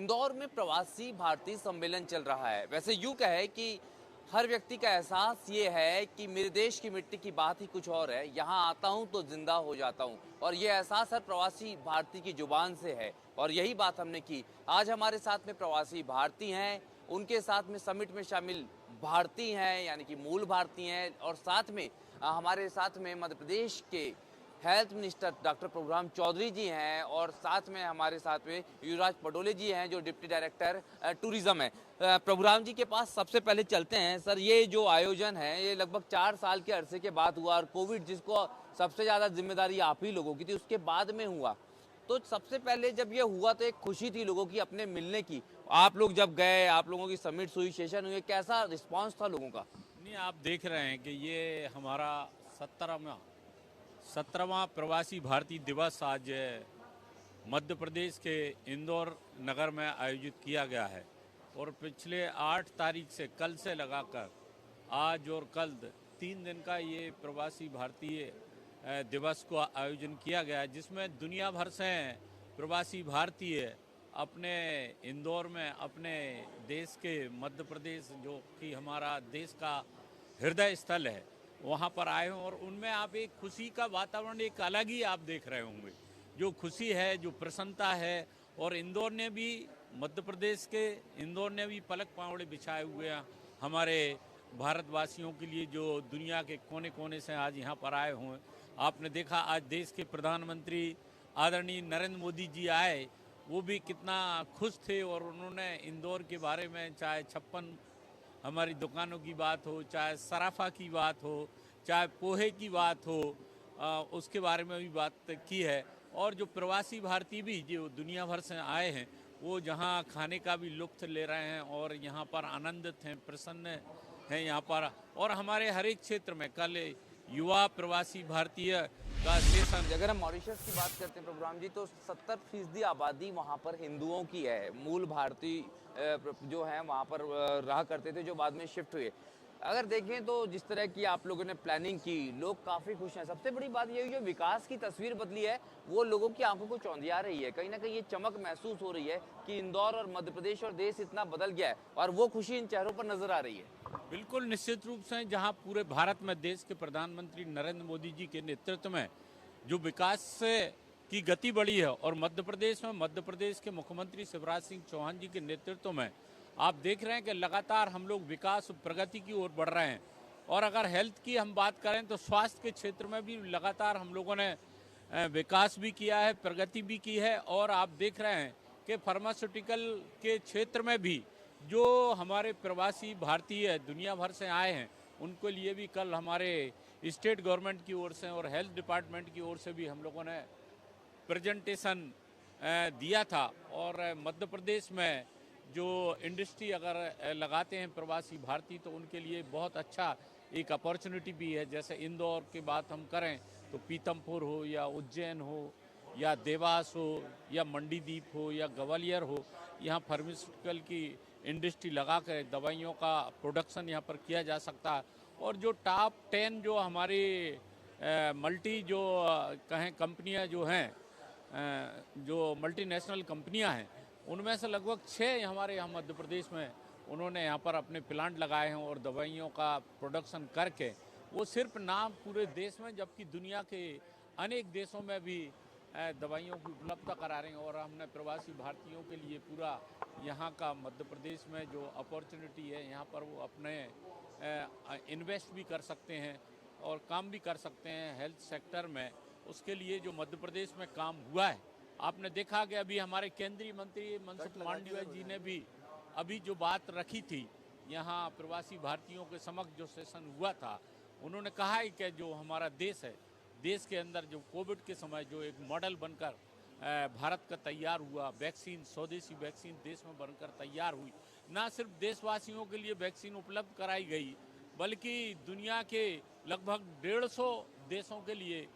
इंदौर में प्रवासी भारतीय सम्मेलन चल रहा है। वैसे यूं कहे कि हर व्यक्ति का एहसास ये है कि मेरे देश की मिट्टी की बात ही कुछ और है। यहाँ आता हूँ तो जिंदा हो जाता हूँ, और ये एहसास हर प्रवासी भारतीय की जुबान से है। और यही बात हमने की। आज हमारे साथ में प्रवासी भारतीय हैं, उनके साथ में समिट में शामिल भारतीय हैं, यानी कि मूल भारतीय हैं, और साथ में हमारे साथ में मध्य प्रदेश के health minister doctor Prabhuram Chaudhary ji हैं, और साथ में हमारे साथ में युवराज पडोले जी हैं जो डिप्टी डायरेक्टर टूरिज्म है। प्रभुराम जी के पास सबसे पहले चलते हैं। सर, ये जो आयोजन है ये लगभग 4 साल के अरसे के बाद हुआ, और कोविड जिसको सबसे ज़्यादा जिम्मेदारी आप ही लोगों की थी उसके बाद में हुआ। तो सबसे पहले जब ये हुआ तो एक खुशी थी लोगों की अपने मिलने की। आप लोग जब गए, आप लोगों की समिट हुई, सेशन हुई, कैसा रिस्पॉन्स था लोगों का? नहीं, आप देख रहे हैं कि ये हमारा 17वां प्रवासी भारतीय दिवस आज मध्य प्रदेश के इंदौर नगर में आयोजित किया गया है। और पिछले 8 तारीख से कल से लगाकर आज और कल 3 दिन का ये प्रवासी भारतीय दिवस को आयोजन किया गया है, जिसमें दुनिया भर से प्रवासी भारतीय अपने इंदौर में अपने देश के मध्य प्रदेश, जो कि हमारा देश का हृदय स्थल है, वहाँ पर आए हों। और उनमें आप एक खुशी का वातावरण एक अलग ही आप देख रहे होंगे, जो खुशी है, जो प्रसन्नता है। और इंदौर ने भी, मध्य प्रदेश के इंदौर ने भी पलक पावड़े बिछाए हुए हैं हमारे भारतवासियों के लिए, जो दुनिया के कोने कोने से आज यहाँ पर आए हुए। आपने देखा आज देश के प्रधानमंत्री आदरणीय नरेंद्र मोदी जी आए, वो भी कितना खुश थे। और उन्होंने इंदौर के बारे में, चाहे 56 हमारी दुकानों की बात हो, चाहे सराफा की बात हो, चाहे पोहे की बात हो, उसके बारे में भी बात की है। और जो प्रवासी भारतीय भी जो दुनिया भर से आए हैं, वो जहाँ खाने का भी लुत्फ ले रहे हैं और यहाँ पर आनंदित हैं, प्रसन्न हैं यहाँ पर। और हमारे हर एक क्षेत्र में कल युवा प्रवासी भारतीय का सेशन। अगर हम मॉरिशस की बात करते हैं प्रोग्राम जी, तो 70% आबादी वहाँ पर हिंदुओं की है। मूल भारतीय जो हैं वहाँ पर रहा करते थे, जो बाद में शिफ्ट हुए। अगर देखें तो जिस तरह की आप लोगों ने प्लानिंग की, लोग काफ़ी खुश हैं। सबसे बड़ी बात ये हुई जो विकास की तस्वीर बदली है, वो लोगों की आंखों को चौंधिया रही है। कहीं ना कहीं ये चमक महसूस हो रही है कि इंदौर और मध्य प्रदेश और देश इतना बदल गया है, और वो खुशी इन चेहरों पर नजर आ रही है। बिल्कुल निश्चित रूप से, जहां पूरे भारत में देश के प्रधानमंत्री नरेंद्र मोदी जी के नेतृत्व में जो विकास की गति बढ़ी है, और मध्य प्रदेश में मध्य प्रदेश के मुख्यमंत्री शिवराज सिंह चौहान जी के नेतृत्व में आप देख रहे हैं कि लगातार हम लोग विकास और प्रगति की ओर बढ़ रहे हैं। और अगर हेल्थ की हम बात करें तो स्वास्थ्य के क्षेत्र में भी लगातार हम लोगों ने विकास भी किया है, प्रगति भी की है। और आप देख रहे हैं कि फार्मास्यूटिकल के क्षेत्र में भी जो हमारे प्रवासी भारतीय दुनिया भर से आए हैं, उनके लिए भी कल हमारे स्टेट गवर्नमेंट की ओर से और हेल्थ डिपार्टमेंट की ओर से भी हम लोगों ने प्रेजेंटेशन दिया था। और मध्य प्रदेश में जो इंडस्ट्री अगर लगाते हैं प्रवासी भारतीय, तो उनके लिए बहुत अच्छा एक अपॉर्चुनिटी भी है। जैसे इंदौर की बात हम करें तो पीतमपुर हो, या उज्जैन हो, या देवास हो, या मंडीदीप हो, या ग्वालियर हो, यहाँ फार्मास्यूटिकल की इंडस्ट्री लगा कर दवाइयों का प्रोडक्शन यहाँ पर किया जा सकता है। और जो टॉप 10 जो हमारी मल्टी जो कहें कंपनियां जो हैं, जो मल्टीनेशनल कंपनियां हैं, उनमें से लगभग 6 हमारे यहाँ मध्य प्रदेश में उन्होंने यहाँ पर अपने प्लांट लगाए हैं, और दवाइयों का प्रोडक्शन करके वो सिर्फ नाम पूरे देश में, जबकि दुनिया के अनेक देशों में भी दवाइयों की उपलब्धता करा रहे हैं। और हमने प्रवासी भारतीयों के लिए पूरा यहाँ का मध्य प्रदेश में जो अपॉर्चुनिटी है, यहाँ पर वो अपने इन्वेस्ट भी कर सकते हैं और काम भी कर सकते हैं हेल्थ सेक्टर में। उसके लिए जो मध्य प्रदेश में काम हुआ है, आपने देखा कि अभी हमारे केंद्रीय मंत्री मनसुख मांडविया जी ने भी अभी जो बात रखी थी यहाँ प्रवासी भारतीयों के समक्ष जो सेशन हुआ था, उन्होंने कहा है कि जो हमारा देश है, देश के अंदर जो कोविड के समय जो एक मॉडल बनकर भारत का तैयार हुआ, वैक्सीन, स्वदेशी वैक्सीन देश में बनकर तैयार हुई। ना सिर्फ देशवासियों के लिए वैक्सीन उपलब्ध कराई गई, बल्कि दुनिया के लगभग 150 देशों के लिए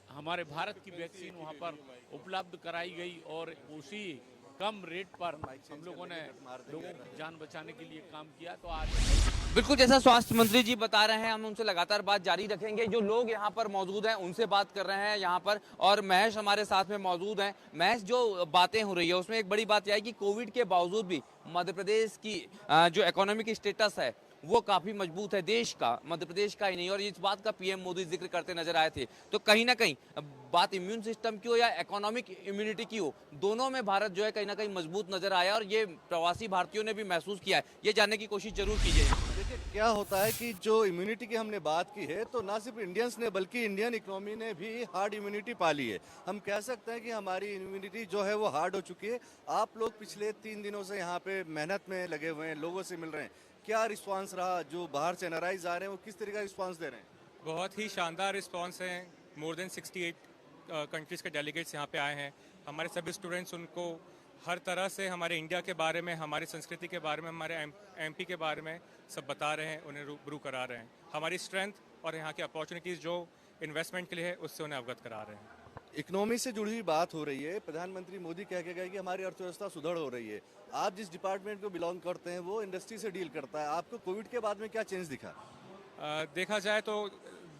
हमारे भारत की वैक्सीन वहाँ पर उपलब्ध कराई गई। और उसी कम रेट पर हम लोगों ने लोगों की जान बचाने के लिए काम किया। तो आज बिल्कुल जैसा स्वास्थ्य मंत्री जी बता रहे हैं, हम उनसे लगातार बात जारी रखेंगे। जो लोग यहाँ पर मौजूद हैं उनसे बात कर रहे हैं यहाँ पर, और महेश हमारे साथ में मौजूद हैं। महेश, जो बातें हो रही है उसमें एक बड़ी बात यह है कि कोविड के बावजूद भी मध्य प्रदेश की जो इकोनॉमिक स्टेटस है वो काफी मजबूत है, देश का, मध्य प्रदेश का ही नहीं। और इस बात का पीएम मोदी जिक्र करते नजर आए थे। तो कहीं ना कहीं बात इम्यून सिस्टम की हो या इकोनॉमिक इम्यूनिटी की हो, दोनों में भारत जो है कहीं ना कहीं मजबूत नजर आया, और ये प्रवासी भारतीयों ने भी महसूस किया है। ये जानने की कोशिश जरूर कीजिए। देखिए क्या होता है कि जो इम्यूनिटी की हमने बात की है, तो ना सिर्फ इंडियंस ने बल्कि इंडियन इकोनॉमी ने भी हार्ड इम्यूनिटी पाली है। हम कह सकते हैं कि हमारी इम्यूनिटी जो है वो हार्ड हो चुकी है। आप लोग पिछले 3 दिनों से यहाँ पे मेहनत में लगे हुए हैं, लोगों से मिल रहे हैं, क्या रिस्पांस रहा? जो बाहर से एनआरआईज आ रहे हैं वो किस तरीके का रिस्पांस दे रहे हैं? बहुत ही शानदार रिस्पांस है। मोर देन 68 कंट्रीज़ के डेलीगेट्स यहाँ पे आए हैं। हमारे सभी स्टूडेंट्स उनको हर तरह से हमारे इंडिया के बारे में, हमारी संस्कृति के बारे में, हमारे एमपी के बारे में सब बता रहे हैं, उन्हें रूबरू करा रहे हैं। हमारी स्ट्रेंथ और यहाँ की अपॉर्चुनिटीज़ जो इन्वेस्टमेंट के लिए है उससे उन्हें अवगत करा रहे हैं। इकोनॉमी से जुड़ी हुई बात हो रही है। प्रधानमंत्री मोदी कह के गए कि हमारी अर्थव्यवस्था सुदृढ़ हो रही है। आप जिस डिपार्टमेंट को बिलोंग करते हैं वो इंडस्ट्री से डील करता है। आपको कोविड के बाद में क्या चेंज दिखा? देखा जाए तो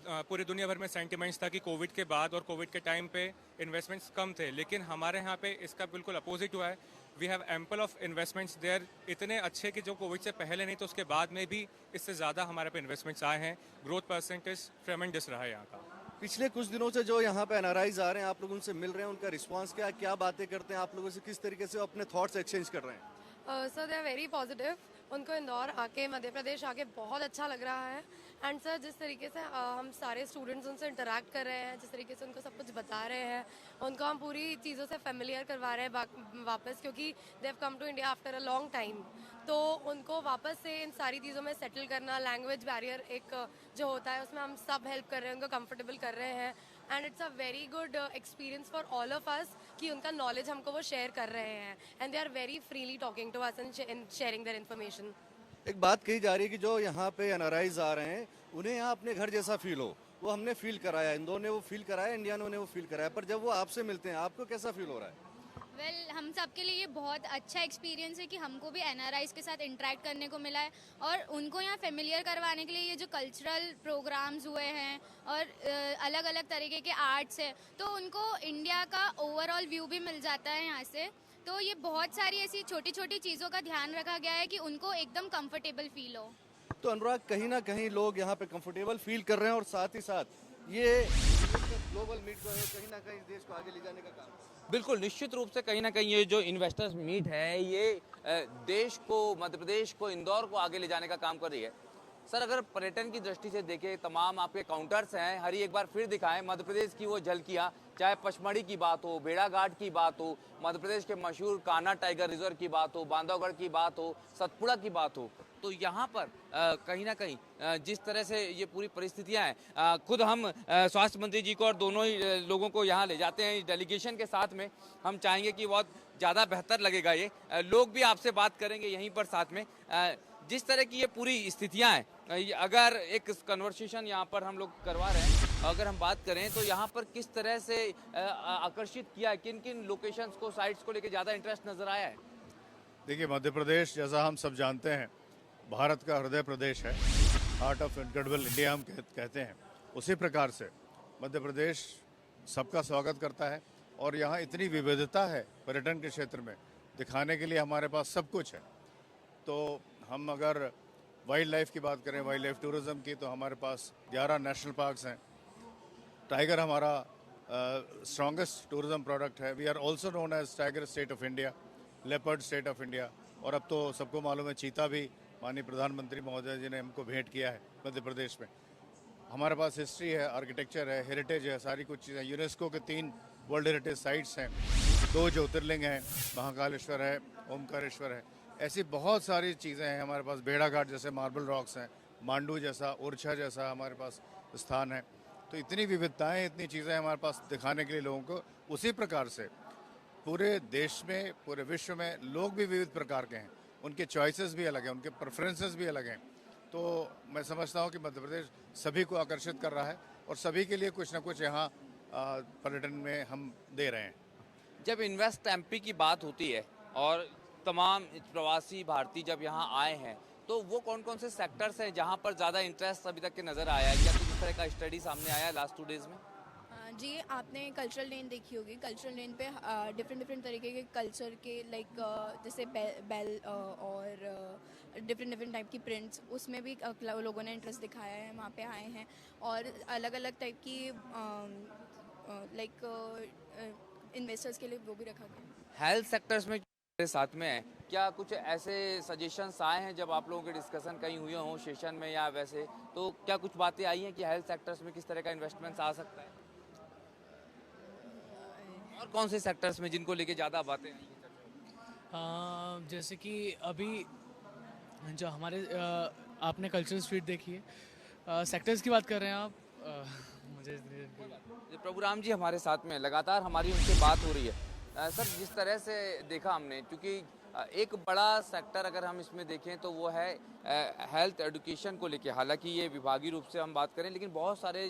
पूरी दुनिया भर में सेंटिमेंट्स था कि कोविड के बाद और कोविड के टाइम पे इन्वेस्टमेंट्स कम थे, लेकिन हमारे यहाँ पे इसका बिल्कुल अपोजिट हुआ है। We have ample of investments there, इतने अच्छे कि जो कोविड से पहले नहीं तो उसके बाद में भी इससे ज़्यादा हमारे पे इन्वेस्टमेंट्स आए हैं। ग्रोथ परसेंटेज ट्रेमेंडस रहा है यहाँ का। पिछले कुछ दिनों से जो यहाँ पे एनआरआईज आ रहे हैं, आप लोग उनसे मिल रहे हैं, उनका रिस्पांस क्या है? क्या बातें करते हैं आप लोगों से? किस तरीके से वो अपने थॉट्स एक्सचेंज कर रहे हैं? Sir they are very positive. उनको इंदौर आके, मध्य प्रदेश आके बहुत अच्छा लग रहा है। एंड सर जिस तरीके से हम सारे स्टूडेंट्स उनसे इंटरेक्ट कर रहे हैं, जिस तरीके से उनको सब कुछ बता रहे हैं, उनको हम पूरी चीज़ों से फेमिलियर करवा रहे हैं वापस, क्योंकि they have come to India after a long time. तो उनको वापस से इन सारी चीज़ों में सेटल करना, लैंग्वेज बैरियर एक जो होता है उसमें हम सब हेल्प कर रहे हैं, उनको कंफर्टेबल कर रहे हैं। And it's a very good experience for all of us कि उनका नॉलेज हमको वो शेयर कर रहे हैं। And they are very freely talking to us and sharing their information. एक बात कही जा रही है कि जो यहाँ पे एनआरआईज आ रहे हैं उन्हें यहाँ अपने घर जैसा फील हो। वो हमने फील कराया, इंदौर ने वो फील कराया, इंडियानों ने वो फील कराया। पर जब वो आपसे मिलते हैं आपको कैसा फील हो रहा है? हम सब के लिए ये बहुत अच्छा एक्सपीरियंस है कि हमको भी एनआरआईज के साथ इंटरेक्ट करने को मिला है, और उनको यहाँ फेमिलियर करवाने के लिए ये जो कल्चरल प्रोग्राम्स हुए हैं और अलग अलग तरीके के आर्ट्स है, तो उनको इंडिया का ओवरऑल व्यू भी मिल जाता है यहाँ से। तो ये बहुत सारी ऐसी छोटी छोटी चीज़ों का ध्यान रखा गया है कि उनको एकदम कंफर्टेबल फील हो। तो अनुराग, कहीं ना कहीं लोग यहाँ पे कंफर्टेबल फील कर रहे हैं, और साथ ही साथ ये ग्लोबल मीट जो है कहीं ना कहीं देश को आगे ले जाने का काम। बिल्कुल निश्चित रूप से कहीं ना कहीं ये जो इन्वेस्टर्स मीट है ये देश को, मध्य प्रदेश को, इंदौर को आगे ले जाने का काम कर रही है। सर अगर पर्यटन की दृष्टि से देखें, तमाम आपके काउंटर्स हैं, हरी एक बार फिर दिखाएं मध्य प्रदेश की वो झलकियाँ, चाहे पचमढ़ी की बात हो, भेड़ाघाट की बात हो, मध्य प्रदेश के मशहूर कान्हा टाइगर रिजर्व की बात हो, बांधवगढ़ की बात हो, सतपुड़ा की बात हो, तो यहाँ पर कहीं ना कहीं जिस तरह से ये पूरी परिस्थितियाँ हैं, खुद हम स्वास्थ्य मंत्री जी को और दोनों ही लोगों को यहाँ ले जाते हैं डेलीगेशन के साथ में। हम चाहेंगे कि बहुत ज़्यादा बेहतर लगेगा ये। लोग भी आपसे बात करेंगे यहीं पर साथ में। जिस तरह की ये पूरी स्थितियाँ हैं, अगर एक कन्वर्सेशन यहाँ पर हम लोग करवा रहे हैं, अगर हम बात करें तो यहाँ पर किस तरह से आकर्षित किया है, किन किन लोकेशंस को, साइट्स को लेकर ज़्यादा इंटरेस्ट नज़र आया है? देखिए, मध्य प्रदेश जैसा हम सब जानते हैं भारत का हृदय प्रदेश है, हार्ट ऑफ इनक्रेडिबल इंडिया हम कहते हैं। उसी प्रकार से मध्य प्रदेश सबका स्वागत करता है, और यहाँ इतनी विविधता है पर्यटन के क्षेत्र में, दिखाने के लिए हमारे पास सब कुछ है। तो हम अगर वाइल्ड लाइफ की बात करें, वाइल्ड लाइफ टूरिज़्म की, तो हमारे पास 11 नेशनल पार्क्स हैं। टाइगर हमारा स्ट्रॉन्गेस्ट टूरिज़्म प्रोडक्ट है। We are also known as tiger state of India, leopard state of India. और अब तो सबको मालूम है चीता भी माननीय प्रधानमंत्री महोदय जी ने हमको भेंट किया है मध्य प्रदेश में। हमारे पास हिस्ट्री है, आर्किटेक्चर है, हेरिटेज है, सारी कुछ चीज़ें। यूनेस्को के 3 वर्ल्ड हेरिटेज साइट्स हैं, 2 ज्योतिर्लिंग हैं, महाकालेश्वर है, ओमकारेश्वर है। ऐसी बहुत सारी चीज़ें हैं हमारे पास। भेड़ाघाट जैसे मार्बल रॉक्स हैं, मांडू जैसा, ओरछा जैसा हमारे पास स्थान है। तो इतनी विविधताएं, इतनी चीज़ें हमारे पास दिखाने के लिए लोगों को। उसी प्रकार से पूरे देश में, पूरे विश्व में लोग भी विविध प्रकार के हैं, उनके चॉइसेस भी अलग हैं, उनके प्रेफरेंसेस भी अलग हैं। तो मैं समझता हूँ कि मध्य प्रदेश सभी को आकर्षित कर रहा है, और सभी के लिए कुछ ना कुछ यहाँ पर्यटन में हम दे रहे हैं। जब इन्वेस्ट एमपी की बात होती है और तमाम प्रवासी भारतीय जब यहाँ आए हैं, तो वो कौन कौन से सेक्टर्स हैं जहाँ पर ज़्यादा इंटरेस्ट अभी तक के नज़र आया है? क्या कुछ इस तरह का स्टडी सामने आया लास्ट 2 डेज़ में? जी, आपने कल्चरल लेन देखी होगी। कल्चरल लेन पे डिफरेंट डिफरेंट तरीके के कल्चर के लाइक जैसे बेल और डिफरेंट टाइप की प्रिंट्स, उसमें भी लोगों ने इंटरेस्ट दिखाया है, वहाँ पे आए हैं। और अलग अलग टाइप की लाइक इन्वेस्टर्स के लिए वो भी रखा गया है। हेल्थ सेक्टर्स में मेरे साथ में है, क्या कुछ ऐसे सजेशंस आए हैं जब आप लोगों के डिस्कशन कहीं हुए हों सेशन में या वैसे, तो क्या कुछ बातें आई हैं कि हेल्थ सेक्टर्स में किस तरह का इन्वेस्टमेंट्स आ सकता है? और कौन से सेक्टर्स में जिनको लेके ज़्यादा बातें आई हैं? जैसे कि अभी जो हमारे आपने कल्चरल स्ट्रीट देखी है, सेक्टर्स की बात कर रहे हैं आप। मुझे प्रभुराम जी हमारे साथ में लगातार हमारी उनसे बात हो रही है। सर, जिस तरह से देखा हमने, क्योंकि एक बड़ा सेक्टर अगर हम इसमें देखें तो वो है हेल्थ एजुकेशन को लेके। हालांकि ये विभागीय रूप से हम बात करें, लेकिन बहुत सारे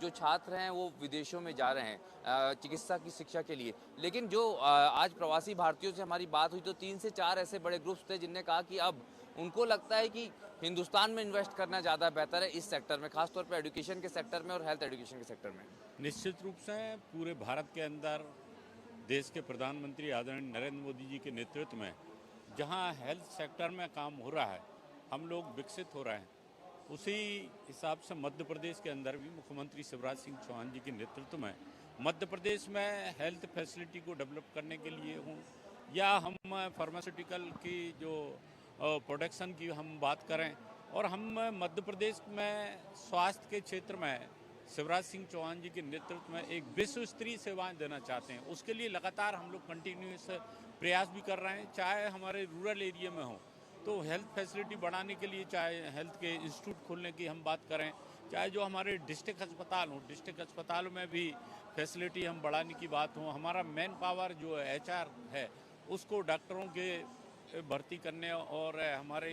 जो छात्र हैं वो विदेशों में जा रहे हैं चिकित्सा की शिक्षा के लिए। लेकिन जो आज प्रवासी भारतीयों से हमारी बात हुई तो 3 से 4 ऐसे बड़े ग्रुप्स थे जिनने कहा कि अब उनको लगता है कि हिंदुस्तान में इन्वेस्ट करना ज़्यादा बेहतर है इस सेक्टर में, खासतौर पर एजुकेशन के सेक्टर में और हेल्थ एजुकेशन के सेक्टर में। निश्चित रूप से पूरे भारत के अंदर देश के प्रधानमंत्री आदरणीय नरेंद्र मोदी जी के नेतृत्व में जहां हेल्थ सेक्टर में काम हो रहा है, हम लोग विकसित हो रहे हैं, उसी हिसाब से मध्य प्रदेश के अंदर भी मुख्यमंत्री शिवराज सिंह चौहान जी के नेतृत्व में मध्य प्रदेश में हेल्थ फैसिलिटी को डेवलप करने के लिए हूँ, या हम फार्मास्यूटिकल की जो प्रोडक्शन की हम बात करें, और हम मध्य प्रदेश में स्वास्थ्य के क्षेत्र में शिवराज सिंह चौहान जी के नेतृत्व में एक विश्व स्तरीय सेवाएं देना चाहते हैं। उसके लिए लगातार हम लोग कंटिन्यूस प्रयास भी कर रहे हैं, चाहे हमारे रूरल एरिया में हो तो हेल्थ फैसिलिटी बढ़ाने के लिए, चाहे हेल्थ के इंस्टीट्यूट खोलने की हम बात करें, चाहे जो हमारे डिस्ट्रिक्ट अस्पताल हों, डिस्ट्रिक्ट अस्पतालों में भी फैसिलिटी हम बढ़ाने की बात हो, हमारा मैन पावर जो HR है उसको डॉक्टरों के भर्ती करने और हमारे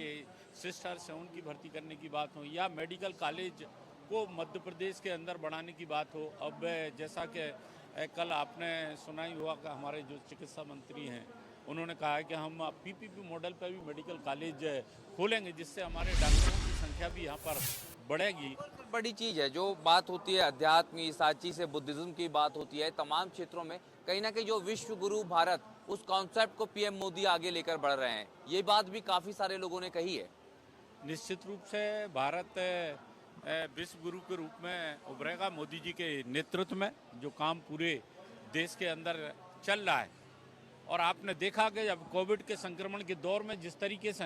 सिस्टर्स हैं उनकी भर्ती करने की बात हो, या मेडिकल कॉलेज को मध्य प्रदेश के अंदर बढ़ाने की बात हो। अब जैसा कि कल आपने सुना ही हुआ कि हमारे जो चिकित्सा मंत्री हैं उन्होंने कहा है कि हम PPP मॉडल पर भी मेडिकल कॉलेज खोलेंगे, जिससे हमारे डॉक्टरों की संख्या भी यहाँ पर बढ़ेगी। बड़ी चीज़ है जो बात होती है अध्यात्म की, साची से बुद्धिज्म की बात होती है, तमाम क्षेत्रों में कहीं ना कहीं जो विश्व गुरु भारत, उस कॉन्सेप्ट को PM मोदी आगे लेकर बढ़ रहे हैं। ये बात भी काफ़ी सारे लोगों ने कही है। निश्चित रूप से भारत विश्व गुरु के रूप में उभरेगा मोदी जी के नेतृत्व में, जो काम पूरे देश के अंदर चल रहा है। और आपने देखा कि जब कोविड के संक्रमण के दौर में जिस तरीके से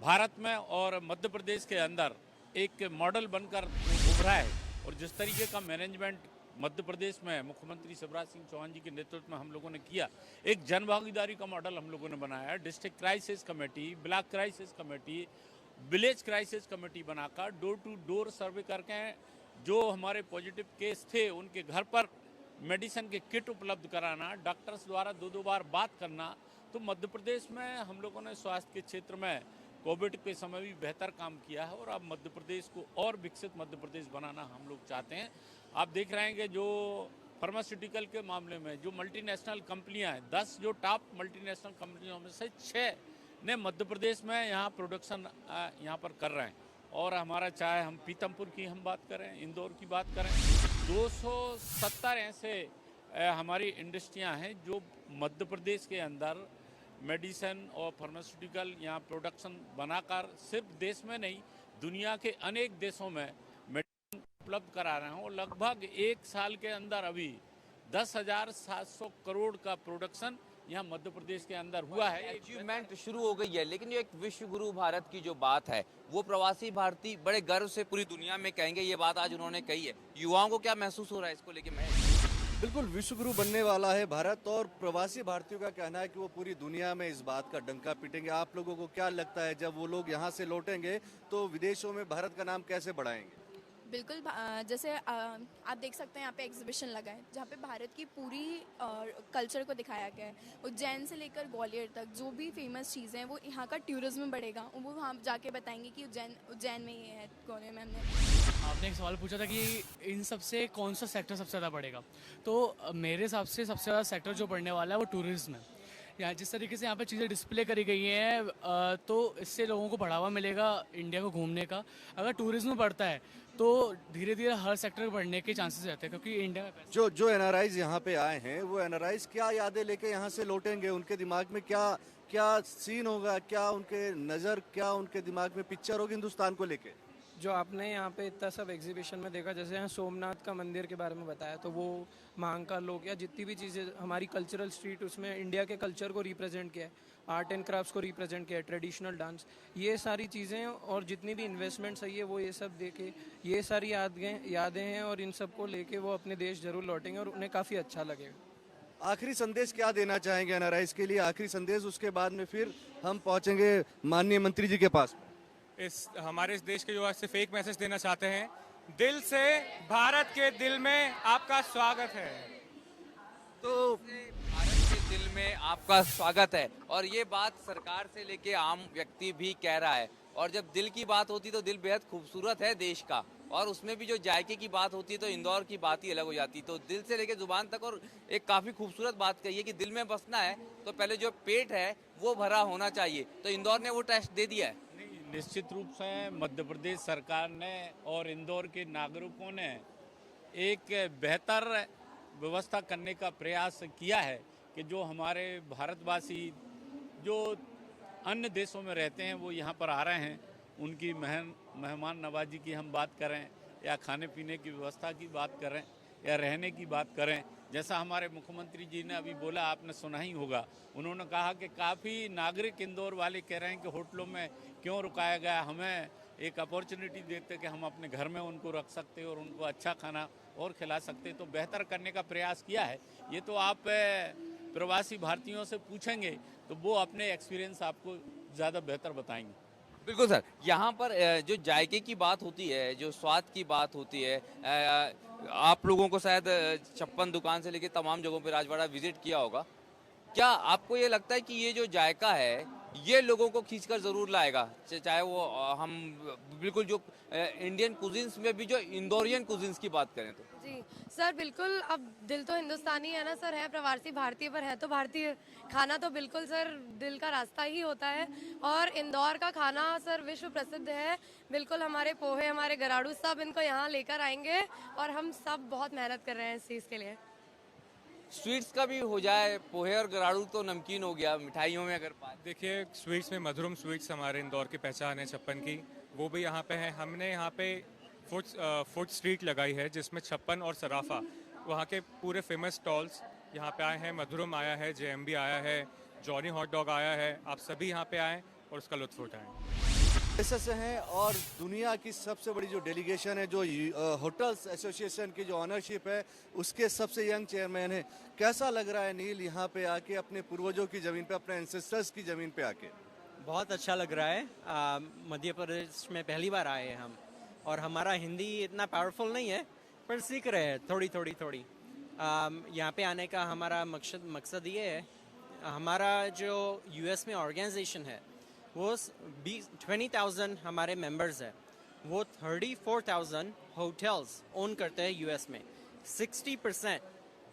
भारत में और मध्य प्रदेश के अंदर एक मॉडल बनकर उभरा है, और जिस तरीके का मैनेजमेंट मध्य प्रदेश में मुख्यमंत्री शिवराज सिंह चौहान जी के नेतृत्व में हम लोगों ने किया, एक जनभागीदारी का मॉडल हम लोगों ने बनाया है। District crisis committee, block crisis committee, village crisis committee बनाकर डोर टू डोर सर्वे करके जो हमारे पॉजिटिव केस थे उनके घर पर मेडिसिन के किट उपलब्ध कराना, डॉक्टर्स द्वारा 2-2 बार बात करना। तो मध्य प्रदेश में हम लोगों ने स्वास्थ्य के क्षेत्र में कोविड के समय भी बेहतर काम किया है, और अब मध्य प्रदेश को और विकसित मध्य प्रदेश बनाना हम लोग चाहते हैं। आप देख रहे हैं कि जो फार्मास्यूटिकल के मामले में जो मल्टीनेशनल कंपनियां हैं, 10 जो टॉप मल्टीनेशनल कंपनियों में से 6 ने मध्य प्रदेश में यहाँ प्रोडक्शन यहाँ पर कर रहे हैं। और हमारा चाहे हम पीतमपुर की हम बात करें, इंदौर की बात करें, 270 ऐसे हमारी इंडस्ट्रियां हैं जो मध्य प्रदेश के अंदर मेडिसिन और फार्मास्यूटिकल यहाँ प्रोडक्शन बनाकर सिर्फ देश में नहीं दुनिया के अनेक देशों में मेडिसिन उपलब्ध करा रहे हैं। और लगभग 1 साल के अंदर अभी 10,700 करोड़ का प्रोडक्शन यहाँ मध्य प्रदेश के अंदर हुआ है। अचीवमेंट शुरू हो गई है, लेकिन जो एक विश्व गुरु भारत की जो बात है वो प्रवासी भारतीय बड़े गर्व से पूरी दुनिया में कहेंगे। ये बात आज उन्होंने कही है। युवाओं को क्या महसूस हो रहा है इसको लेके? मैं बिल्कुल विश्व गुरु बनने वाला है भारत, और प्रवासी भारतीयों का कहना है कि वो पूरी दुनिया में इस बात का डंका पीटेंगे। आप लोगों को क्या लगता है जब वो लोग यहाँ से लौटेंगे तो विदेशों में भारत का नाम कैसे बढ़ाएंगे? बिल्कुल, जैसे आप देख सकते हैं यहाँ पे एग्जीबिशन लगा है जहाँ पे भारत की पूरी कल्चर को दिखाया गया है। उज्जैन से लेकर ग्वालियर तक जो भी फेमस चीज़ें हैं वो यहाँ का टूरिज्म बढ़ेगा, वो वहाँ जाके बताएंगे कि उज्जैन में ये है, ग्वालियर में हमने। आपने एक सवाल पूछा था कि इन सब से कौन सा सेक्टर सबसे ज़्यादा बढ़ेगा, तो मेरे हिसाब से सबसे ज़्यादा सेक्टर जो बढ़ने वाला है वो टूरिज्म है। यहाँ जिस तरीके से यहाँ पे चीज़ें डिस्प्ले करी गई हैं तो इससे लोगों को बढ़ावा मिलेगा इंडिया को घूमने का। अगर टूरिज्म बढ़ता है तो धीरे धीरे हर सेक्टर बढ़ने के चांसेस रहते हैं, क्योंकि इंडिया में पैसा जो एनआरआईज यहाँ पे आए हैं, वो एनआरआईज क्या यादें लेके यहाँ से लौटेंगे? उनके दिमाग में क्या क्या सीन होगा, क्या उनके नज़र, क्या उनके दिमाग में पिक्चर होगी हिंदुस्तान को लेके? जो आपने यहाँ पे इतना सब एग्जीबिशन में देखा, जैसे यहाँ सोमनाथ का मंदिर के बारे में बताया, तो वो महाकाल लोक या जितनी भी चीज़ें हमारी कल्चरल स्ट्रीट, उसमें इंडिया के कल्चर को रिप्रेजेंट किया है, आर्ट एंड क्राफ्ट्स को रिप्रेजेंट किया है, ट्रेडिशनल डांस, ये सारी चीज़ें और जितनी भी इन्वेस्टमेंट्स है वो ये सब देखे, ये सारी यादें हैं और इन सब को लेके वो अपने देश जरूर लौटेंगे और उन्हें काफ़ी अच्छा लगेगा। आखिरी संदेश क्या देना चाहेंगे एनआरआईज के लिए? आखिरी संदेश, उसके बाद में फिर हम पहुँचेंगे माननीय मंत्री जी के पास। हमारे इस देश के जो सिर्फ एक मैसेज देना चाहते हैं, दिल से भारत के दिल में आपका स्वागत है। तो भारत के दिल में आपका स्वागत है, और ये बात सरकार से लेके आम व्यक्ति भी कह रहा है। और जब दिल की बात होती तो दिल बेहद खूबसूरत है देश का, और उसमें भी जो जायके की बात होती है तो इंदौर की बात ही अलग हो जाती है। तो दिल से लेके जुबान तक, और एक काफ़ी खूबसूरत बात कही है कि दिल में बसना है तो पहले जो पेट है वो भरा होना चाहिए। तो इंदौर ने वो टेस्ट दे दिया है। निश्चित रूप से मध्य प्रदेश सरकार ने और इंदौर के नागरिकों ने एक बेहतर व्यवस्था करने का प्रयास किया है कि जो हमारे भारतवासी जो अन्य देशों में रहते हैं वो यहाँ पर आ रहे हैं, उनकी मेहमान नवाजी की हम बात करें या खाने पीने की व्यवस्था की बात करें या रहने की बात करें, जैसा हमारे मुख्यमंत्री जी ने अभी बोला, आपने सुना ही होगा, उन्होंने कहा कि काफ़ी नागरिक इंदौर वाले कह रहे हैं कि होटलों में क्यों रुकाया गया, हमें एक अपॉर्चुनिटी देते कि हम अपने घर में उनको रख सकते और उनको अच्छा खाना और खिला सकते, तो बेहतर करने का प्रयास किया है। ये तो आप प्रवासी भारतीयों से पूछेंगे तो वो अपने एक्सपीरियंस आपको ज़्यादा बेहतर बताएंगे। बिल्कुल सर, यहाँ पर जो जायके की बात होती है, जो स्वाद की बात होती है, आप लोगों को शायद 56 दुकान से लेके तमाम जगहों पे राजवाड़ा विजिट किया होगा, क्या आपको ये लगता है कि ये जो जायका है ये लोगों को खींचकर ज़रूर लाएगा? चाहे वो हम बिल्कुल जो इंडियन कुजिन्स में भी जो इंदौरियन कुजिन्स की बात करें तो। जी सर, बिल्कुल। अब दिल तो हिंदुस्तानी है ना सर, है प्रवासी भारतीय पर है तो भारतीय। खाना तो बिल्कुल सर दिल का रास्ता ही होता है, और इंदौर का खाना सर विश्व प्रसिद्ध है। बिल्कुल, हमारे पोहे, हमारे गराड़ू, सब इनको यहाँ लेकर आएंगे और हम सब बहुत मेहनत कर रहे हैं इस चीज़ के लिए। स्वीट्स का भी हो जाए, पोहे और गराड़ू तो नमकीन हो गया, मिठाइयों में अगर बात। देखिए, स्वीट्स में मधुरम स्वीट्स हमारे इंदौर की पहचान है 56 की, वो भी यहाँ पे है। हमने यहाँ पे फूड स्ट्रीट लगाई है जिसमें 56 और सराफा, वहाँ के पूरे फेमस स्टॉल्स यहाँ पे आए हैं। मधुरम आया है, जेएमबी आया है, जॉनी हॉट डॉग आया है। आप सभी यहाँ पे आएँ और उसका लुत्फ उठाएं। से हैं, और दुनिया की सबसे बड़ी जो डेलीगेशन है, जो होटल्स एसोसिएशन की जो ऑनरशिप है, उसके सबसे यंग चेयरमैन है। कैसा लग रहा है नील यहाँ पे आके, अपने पूर्वजों की ज़मीन पे, अपने एंसेस्टर्स की ज़मीन पे आके? बहुत अच्छा लग रहा है। मध्य प्रदेश में पहली बार आए हैं हम, और हमारा हिंदी इतना पावरफुल नहीं है पर सीख रहे हैं थोड़ी। यहाँ पे आने का हमारा मकसद ये है, हमारा जो यूएस में ऑर्गेनाइजेशन है वो 20,000 हमारे मेंबर्स हैं, वो 34,000 होटल्स ओन करते हैं यूएस में। 60%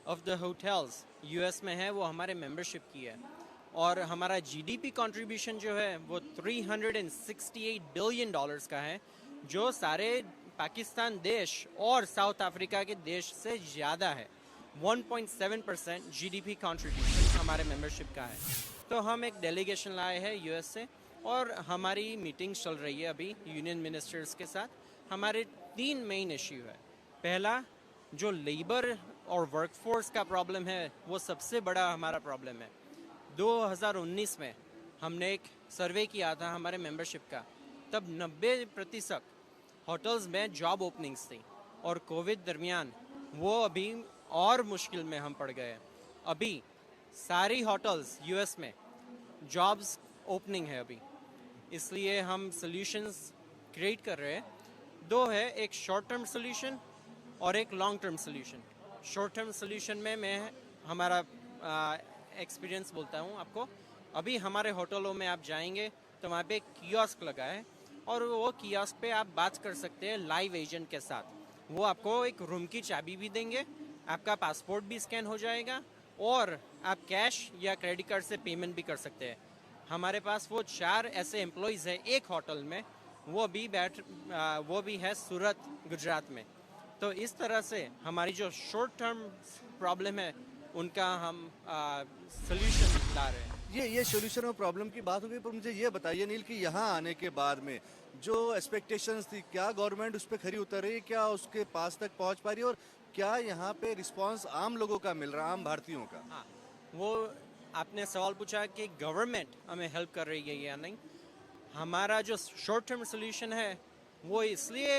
ऑफ द होटल्स यूएस में है वो हमारे मेंबरशिप की है, और हमारा जीडीपी कंट्रीब्यूशन जो है वो $368 बिलियन का है, जो सारे पाकिस्तान देश और साउथ अफ्रीका के देश से ज़्यादा है। 1.7% जीडीपी कंट्रीब्यूशन हमारे मेंबरशिप का है। तो हम एक डेलीगेशन लाए हैं यूएस से, और हमारी मीटिंग्स चल रही है अभी यूनियन मिनिस्टर्स के साथ। हमारे 3 मेन इश्यू है। पहला, जो लेबर और वर्कफोर्स का प्रॉब्लम है वो सबसे बड़ा हमारा प्रॉब्लम है। 2019 में हमने एक सर्वे किया था हमारे मेंबरशिप का, तब 90% होटल्स में जॉब ओपनिंग्स थी, और कोविड दरमियान वो अभी और मुश्किल में हम पड़ गए। अभी सारी होटल्स यूएस में जॉब्स ओपनिंग है अभी, इसलिए हम सॉल्यूशंस क्रिएट कर रहे हैं। 2 है, एक शॉर्ट टर्म सॉल्यूशन और एक long term solution. Short term solution में मैं हमारा एक्सपीरियंस बोलता हूँ आपको। अभी हमारे होटलों में आप जाएंगे तो वहाँ पे कियोस्क लगा है, और वो कियोस्क पे आप बात कर सकते हैं लाइव एजेंट के साथ। वो आपको एक रूम की चाबी भी देंगे, आपका पासपोर्ट भी स्कैन हो जाएगा, और आप कैश या क्रेडिट कार्ड से पेमेंट भी कर सकते हैं। हमारे पास वो 4 ऐसे एम्प्लॉयज़ हैं एक होटल में, वो भी है सूरत गुजरात में। तो इस तरह से हमारी जो शॉर्ट टर्म प्रॉब्लम है उनका हम सोल्यूशन ला रहे हैं। ये सोल्यूशन और प्रॉब्लम की बात हो गई, पर मुझे ये बताइए नील कि यहाँ आने के बाद में जो एक्सपेक्टेशंस थी, क्या गवर्नमेंट उस पर खरी उतर रही है, क्या उसके पास तक पहुँच पा रही है, और क्या यहाँ पे रिस्पांस आम लोगों का मिल रहा है, आम भारतीयों का? हाँ, वो आपने सवाल पूछा कि गवर्नमेंट हमें हेल्प कर रही है या नहीं। हमारा जो शॉर्ट टर्म सोल्यूशन है वो इसलिए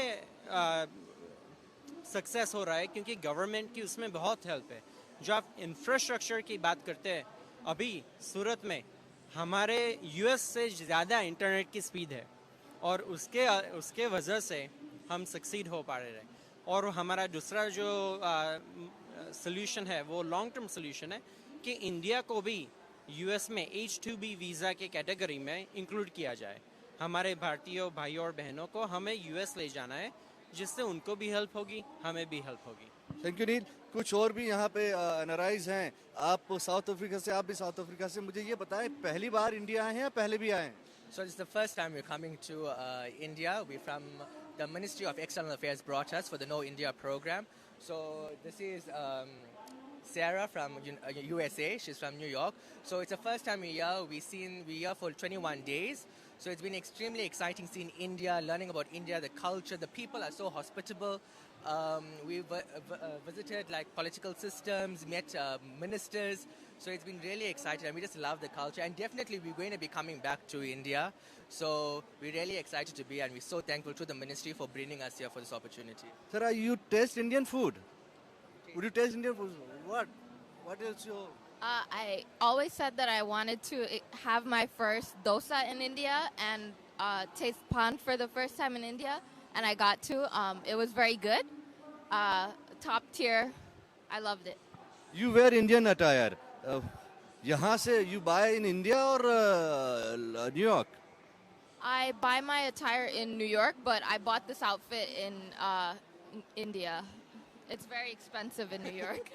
सक्सेस हो रहा है क्योंकि गवर्नमेंट की उसमें बहुत हेल्प है। जो आप इंफ्रास्ट्रक्चर की बात करते हैं, अभी सूरत में हमारे यूएस से ज़्यादा इंटरनेट की स्पीड है और उसके वजह से हम सक्सीड हो पा रहे हैं। और हमारा दूसरा जो सोल्यूशन है वो लॉन्ग टर्म सोल्यूशन है कि इंडिया को भी यूएस में H2B वीज़ा के कैटेगरी में इंक्लूड किया जाए। हमारे भारतीय भाइयों और बहनों को हमें यूएस ले जाना है, जिससे उनको भी हेल्प होगी, हमें भी हेल्प होगी। थैंक यू नील। कुछ और भी यहाँ पे एनआरआईज हैं, आप साउथ अफ्रीका से, आप भी साउथ अफ्रीका से। मुझे ये बताएं, पहली बार इंडिया आए हैं या पहले भी आए हैं? So it's the first time we're coming to India. We're from the Ministry of External Affairs brought us for the Know India program. So this is Sarah from USA. She's from New York. So it's the first time we're here. We're here for 21 days. So it's been extremely exciting seeing India, learning about India, the culture. The people are so hospitable. We've visited like political systems, met ministers. So it's been really exciting, and we just love the culture. And definitely we're going to be coming back to India. So we're really excited to be, and we're so thankful to the ministry for bringing us here for this opportunity. Sir, you taste Indian food? Would you taste Indian food? What else your... I always said that I wanted to have my first dosa in India and taste pan for the first time in India, and I got to. It was very good, top tier. I loved it. You wear Indian attire. यहाँ से you buy in India or New York? I buy my attire in New York, but I bought this outfit in India. It's very expensive in New York.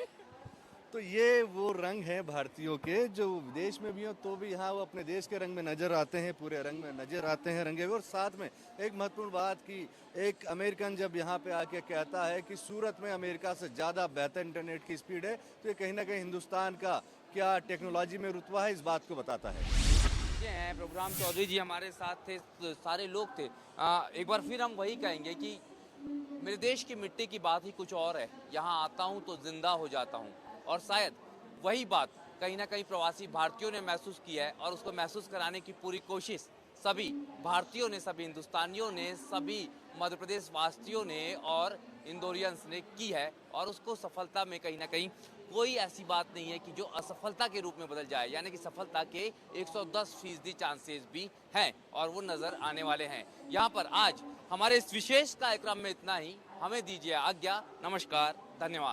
तो ये वो रंग हैं भारतीयों के जो विदेश में भी हो तो भी यहाँ वो अपने देश के रंग में नजर आते हैं, पूरे रंग में नजर आते हैं, रंगे हुए। और साथ में एक महत्वपूर्ण बात की, एक अमेरिकन जब यहाँ पे आके कहता है कि सूरत में अमेरिका से ज़्यादा बेहतर इंटरनेट की स्पीड है, तो ये कहीं ना कहीं हिंदुस्तान का क्या टेक्नोलॉजी में रुतबा है, इस बात को बताता है। प्रोग्राम चौधरी जी हमारे साथ थे, सारे लोग थे। एक बार फिर हम वही कहेंगे कि मेरे देश की मिट्टी की बात ही कुछ और है। यहाँ आता हूँ तो जिंदा हो जाता हूँ, और शायद वही बात कहीं ना कहीं प्रवासी भारतीयों ने महसूस किया है, और उसको महसूस कराने की पूरी कोशिश सभी भारतीयों ने, सभी हिंदुस्तानियों ने, सभी मध्य प्रदेश वासियों ने और इंदौरियंस ने की है। और उसको सफलता में कहीं ना कहीं कोई ऐसी बात नहीं है कि जो असफलता के रूप में बदल जाए, यानी कि सफलता के 110% चांसेस भी हैं, और वो नज़र आने वाले हैं। यहाँ पर आज हमारे इस विशेष कार्यक्रम में इतना ही। हमें दीजिए आज्ञा। नमस्कार, धन्यवाद।